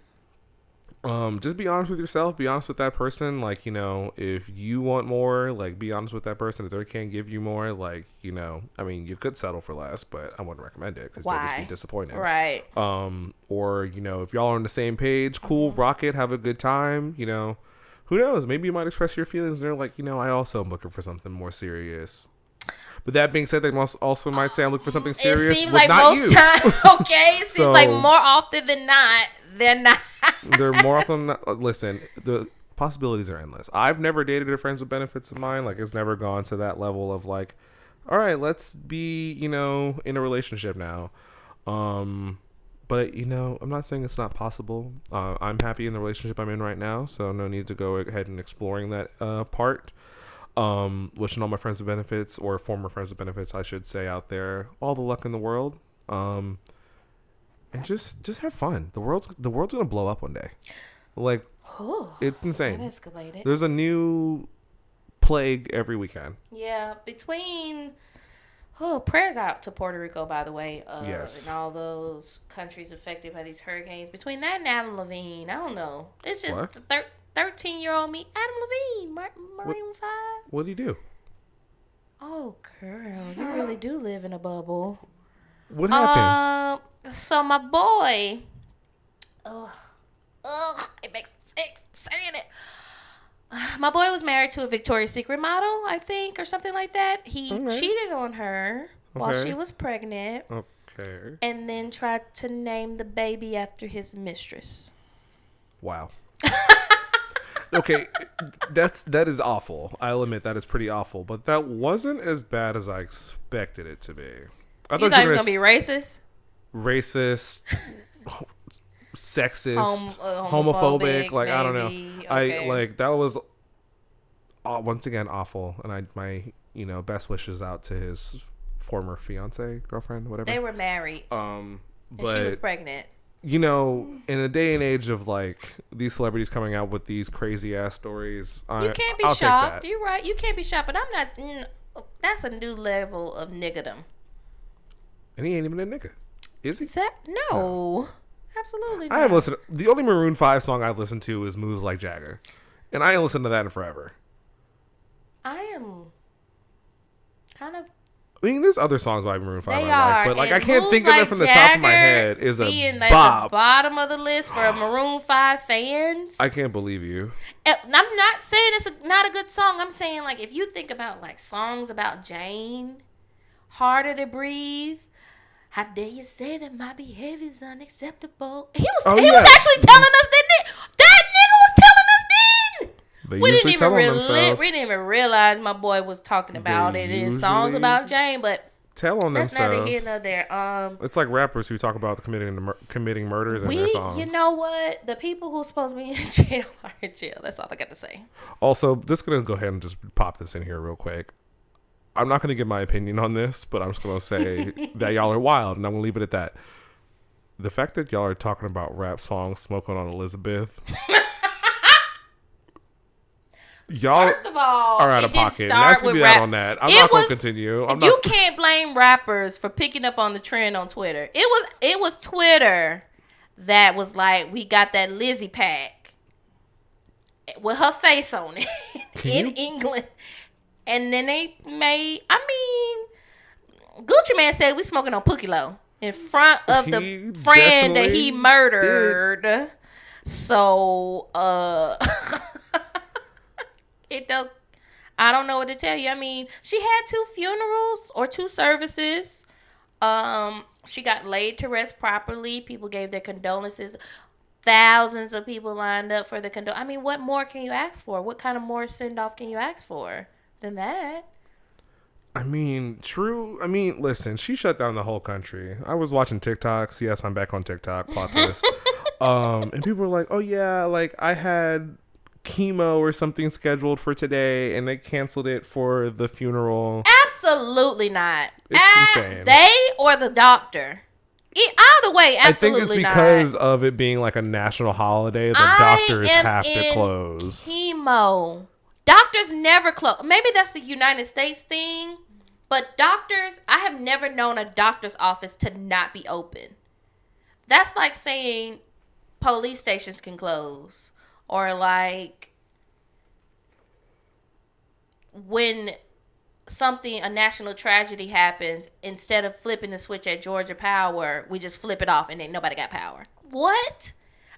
Just be honest with yourself. Be honest with that person. Like, you know, if you want more, like, be honest with that person. If they can't give you more, like, you know, I mean, you could settle for less, but I wouldn't recommend it because you'll just be disappointed. Right. Or, you know, if y'all are on the same page, cool, rock it, have a good time. You know, who knows? Maybe you might express your feelings. And they're like, you know, I also am looking for something more serious. But that being said, they also might say I'm looking for something serious. It seems like most times, okay? It seems like more often than not, they're not. They're more often than not. Listen, the possibilities are endless. I've never dated a friends with benefits of mine. Like, it's never gone to that level of like, all right, let's be, you know, in a relationship now. But, you know, I'm not saying it's not possible. I'm happy in the relationship I'm in right now, so no need to go ahead and exploring that part. Wishing all my friends with benefits, or former friends with benefits, I should say, out there, all the luck in the world. And just have fun. The world's gonna blow up one day. Like, it's insane. That escalated. There's a new plague every weekend. Yeah, between prayers out to Puerto Rico, by the way. Yes. And all those countries affected by these hurricanes. Between that and Adam Levine, I don't know. It's just 13-year-old me, Adam Levine, Maroon 5. What do you do? Oh, girl, you really do live in a bubble. What happened? So my boy, it makes me sick saying it. My boy was married to a Victoria's Secret model, I think, or something like that. He cheated on her while she was pregnant. Okay. And then tried to name the baby after his mistress. Wow. Okay, that is awful. I'll admit that is pretty awful, but that wasn't as bad as I expected it to be. You thought he was gonna be racist, sexist, homophobic. Like, maybe. I don't know. Okay. I like that was once again awful, and my best wishes out to his former fiance, girlfriend, whatever. They were married. And she was pregnant. You know, in a day and age of like these celebrities coming out with these crazy ass stories, you can't be shocked. You're right. You can't be shocked, but I'm not. That's a new level of niggadom. And he ain't even a nigga, is he? No, absolutely not. I haven't listened. The only Maroon 5 song I've listened to is "Moves Like Jagger," and I ain't listened to that in forever. I am kind of. I mean, there's other songs by Maroon 5 I like, but like I can't think of it from the top of my head. Is a bop. The bottom of the list for Maroon 5 fans. I can't believe you. I'm not saying it's not a good song. I'm saying, like, if you think about like songs about Jane, "Harder to Breathe," "How Dare You Say That My Behavior Is Unacceptable." He was actually telling us that nigga was telling us then. We didn't even realize my boy was talking about it in his songs about Jane, but tell on that's themselves. neither here nor there. It's like rappers who talk about committing murders in their songs. You know what? The people who's supposed to be in jail are in jail. That's all I got to say. Also, just gonna go ahead and just pop this in here real quick. I'm not gonna give my opinion on this, but I'm just gonna say that y'all are wild, and I'm gonna leave it at that. The fact that y'all are talking about rap songs, "Smoking on Elizabeth." Y'all First of all, are out it of didn't pocket. start That's gonna with be out on that. I'm not gonna continue. You can't blame rappers for picking up on the trend on Twitter. It was Twitter that was like, we got that Lizzie pack with her face on it in England. And then they made, Gucci Man said we smoking on Pookie Low in front of the friend that he murdered. Did. So, I don't know what to tell you. I mean, she had 2 funerals or 2 services. She got laid to rest properly. People gave their condolences. Thousands of people lined up for the condolence. I mean, what more can you ask for? What kind of more send-off can you ask for than that? I mean, true. I mean, listen, she shut down the whole country. I was watching TikToks. Yes, I'm back on TikTok. Plot twist. And people were like, oh, yeah, like I had chemo or something scheduled for today and they canceled it for the funeral. Absolutely not. It's insane. They or the doctor. Either way, absolutely not. I think it's because of it being like a national holiday. The doctors have to close. Chemo. Doctors never close. Maybe that's a United States thing, but doctors, I have never known a doctor's office to not be open. That's like saying police stations can close, or like when a national tragedy happens, instead of flipping the switch at Georgia Power, we just flip it off and then nobody got power. What?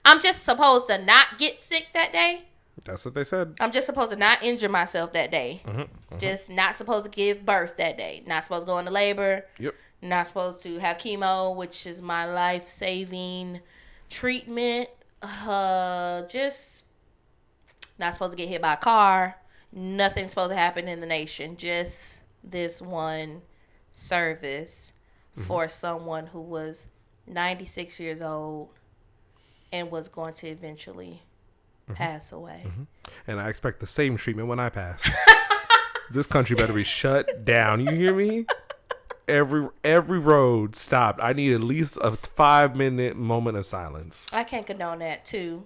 I'm just supposed to not get sick that day? That's what they said. I'm just supposed to not injure myself that day. Mm-hmm. Just not supposed to give birth that day. Not supposed to go into labor. Yep. Not supposed to have chemo, which is my life-saving treatment. Just not supposed to get hit by a car. Nothing's supposed to happen in the nation. Just this one service for someone who was 96 years old and was going to eventually pass away. And I expect the same treatment when I pass. This country better be shut down. You hear me? Every road stopped. I need at least a 5-minute moment of silence. I can't condone that. 2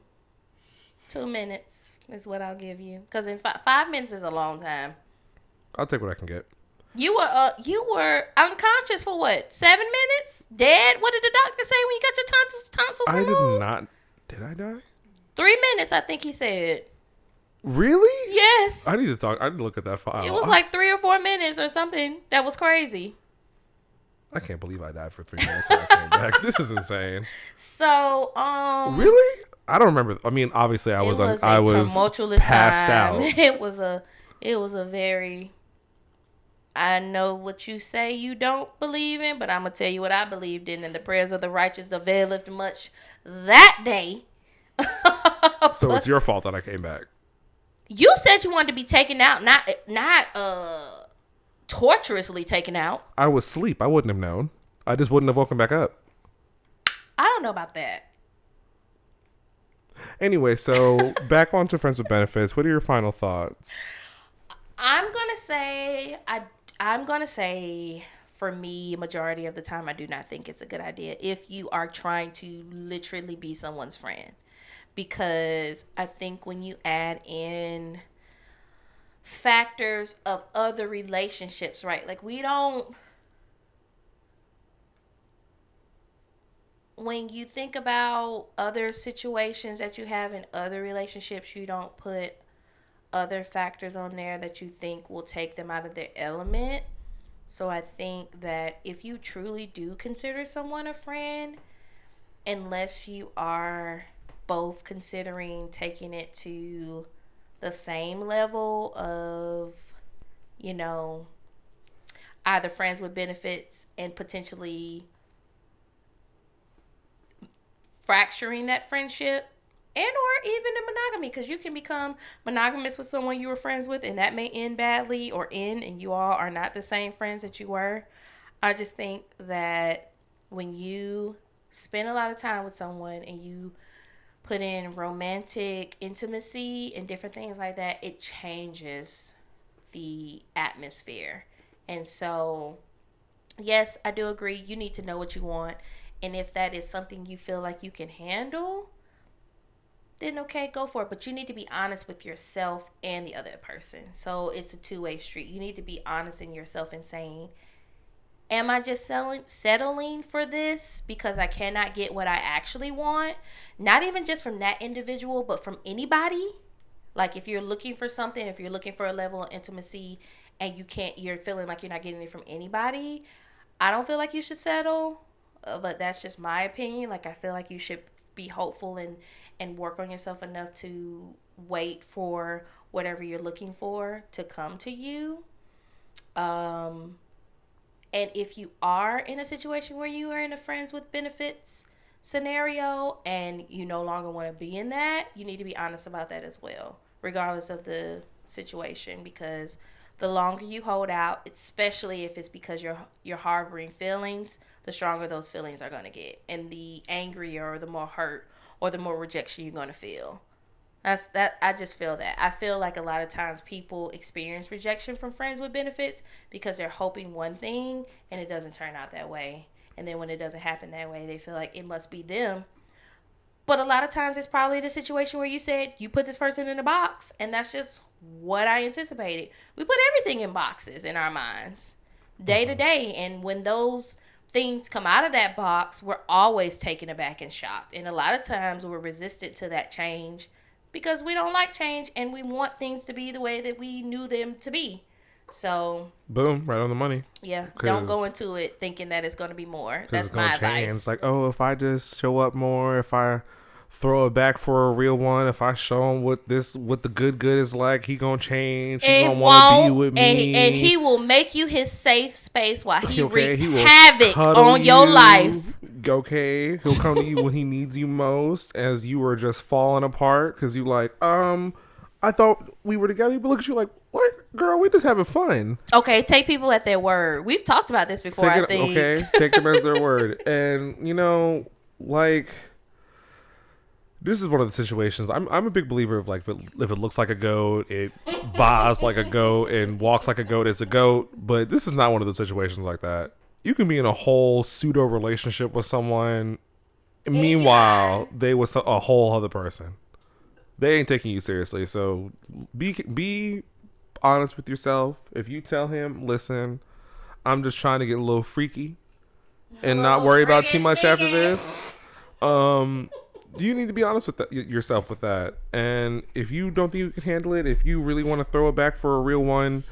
minutes is what I'll give you. Because in 5 minutes is a long time. I'll take what I can get. You were unconscious for what? 7 minutes? Dead? What did the doctor say when you got your tonsils removed? I did not. Did I die? 3 minutes, I think he said. Really? Yes. I need to look at that file. It was like 3 or 4 minutes or something. That was crazy. I can't believe I died for 3 minutes and I came back. This is insane. So, really? I don't remember. I mean, obviously I was tumultuous passed time. out. It was a very, I know what you say you don't believe in, but I'm going to tell you what I believed in. And the prayers of the righteous availeth much that day. So it's your fault that I came back. You said you wanted to be taken out, not torturously taken out. I was asleep. I wouldn't have known. I just wouldn't have woken back up. I don't know about that. Anyway, so back on to Friends with Benefits. What are your final thoughts? I'm gonna say for me, majority of the time, I do not think it's a good idea if you are trying to literally be someone's friend. Because I think when you add in factors of other relationships, right? Like when you think about other situations that you have in other relationships, you don't put other factors on there that you think will take them out of their element. So I think that if you truly do consider someone a friend, unless you are both considering taking it to the same level of, either friends with benefits and potentially fracturing that friendship, and or even in monogamy, because you can become monogamous with someone you were friends with and that may end badly, or and you all are not the same friends that you were. I just think that when you spend a lot of time with someone and you put in romantic intimacy and different things like that, it changes the atmosphere. And so, yes, I do agree. You need to know what you want. And if that is something you feel like you can handle, then okay, go for it. But you need to be honest with yourself and the other person. So it's a two-way street. You need to be honest in yourself and saying, am I just settling for this because I cannot get what I actually want? Not even just from that individual, but from anybody. Like if you're looking for something, if you're looking for a level of intimacy and you're feeling like you're not getting it from anybody, I don't feel like you should settle. But that's just my opinion. Like I feel like you should be hopeful and work on yourself enough to wait for whatever you're looking for to come to you. And if you are in a situation where you are in a friends with benefits scenario and you no longer want to be in that, you need to be honest about that as well, regardless of the situation, because the longer you hold out, especially if it's because you're harboring feelings, the stronger those feelings are going to get, and the angrier or the more hurt or the more rejection you're going to feel. I just feel that. I feel like a lot of times people experience rejection from friends with benefits because they're hoping one thing and it doesn't turn out that way. And then when it doesn't happen that way, they feel like it must be them. But a lot of times it's probably the situation where you said you put this person in a box, and that's just what I anticipated. We put everything in boxes in our minds day to day. And when those things come out of that box, we're always taken aback and shocked. And a lot of times we're resistant to that change because we don't like change and we want things to be the way that we knew them to be. So boom, right on the money. Yeah, don't go into it thinking that it's going to be more. That's my advice. It's like, oh, if I just show up more, if I throw it back for a real one, if I show him what the good is like, he gonna change. He gonna want to be with me, and he will make you his safe space while he wreaks havoc on your life. Okay, he'll come to you when he needs you most, as you were just falling apart because you like, I thought we were together, but look at you like, what, girl? We just having fun. Okay, take people at their word. We've talked about this before. I think. Okay, take them as their word, and like. This is one of the situations. I'm a big believer of like if it looks like a goat, it baas like a goat and walks like a goat, it's a goat. But this is not one of those situations like that. You can be in a whole pseudo relationship with someone. Meanwhile, they was a whole other person. They ain't taking you seriously. So be honest with yourself. If you tell him, listen, I'm just trying to get a little freaky and not worry about too much after this. You need to be honest with yourself with that. And if you don't think you can handle it, if you really want to throw it back for a real one,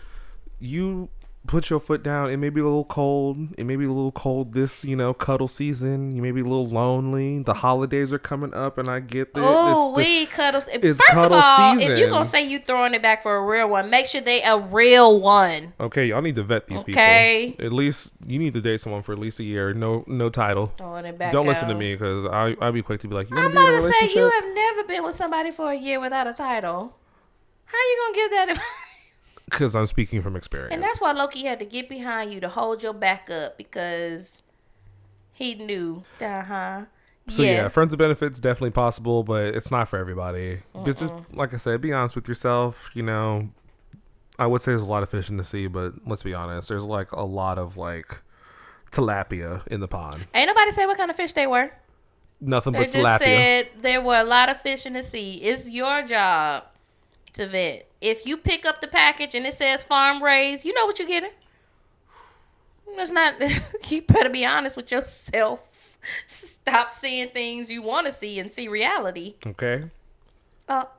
you put your foot down. It may be a little cold. It may be a little cold this, cuddle season. You may be a little lonely. The holidays are coming up, and I get that. Oh, cuddles. First of all, season. If you're going to say you throwing it back for a real one, make sure they a real one. Okay, y'all need to vet these people. At least you need to date someone for at least a year. No title. Throwing it back. Don't listen to me because I'll be quick to be like, you want I'm to be in a about to relationship? say you have never been with somebody for a year without a title. How you going to give that advice? Because I'm speaking from experience. And that's why Loki had to get behind you to hold your back up because he knew. So yeah, friends with benefits definitely possible, but it's not for everybody. But just like I said, be honest with yourself. I would say there's a lot of fish in the sea, but let's be honest, there's like a lot of like tilapia in the pond. Ain't nobody say what kind of fish they were. Nothing but tilapia. They just said there were a lot of fish in the sea. It's your job to vet. If you pick up the package and it says farm raised, you know what you're getting. That's not. You better be honest with yourself. Stop seeing things you want to see and see reality. Okay.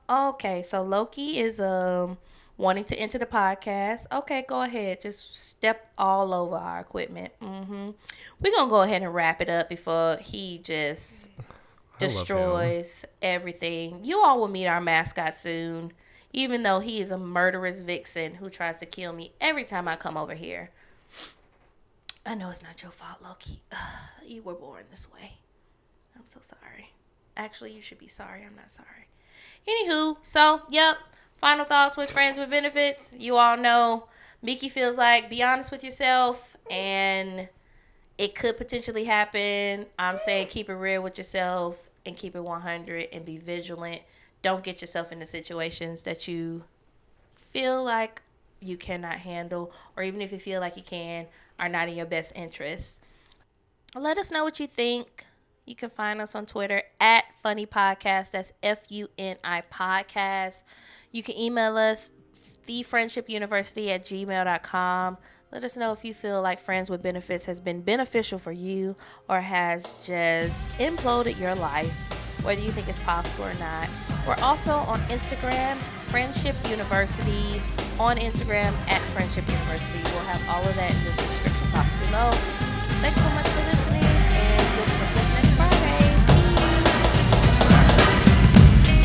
Okay. So Loki is wanting to enter the podcast. Okay, go ahead. Just step all over our equipment. We're gonna go ahead and wrap it up before he just destroys everything. You all will meet our mascot soon. Even though he is a murderous vixen who tries to kill me every time I come over here. I know it's not your fault, Loki. You were born this way. I'm so sorry. Actually, you should be sorry. I'm not sorry. Anywho, so, yep. Final thoughts with friends with benefits. You all know Mickey feels like be honest with yourself and it could potentially happen. I'm saying keep it real with yourself and keep it 100 and be vigilant. Don't get yourself into situations that you feel like you cannot handle, or even if you feel like you can, are not in your best interest. Let us know what you think. You can find us on Twitter at Funny Podcast. That's FUNI Podcast. You can email us, thefriendshipuniversity@gmail.com. Let us know if you feel like Friends with Benefits has been beneficial for you or has just imploded your life, whether you think it's possible or not. We're also on Instagram, Friendship University, on Instagram at Friendship University. We'll have all of that in the description box below.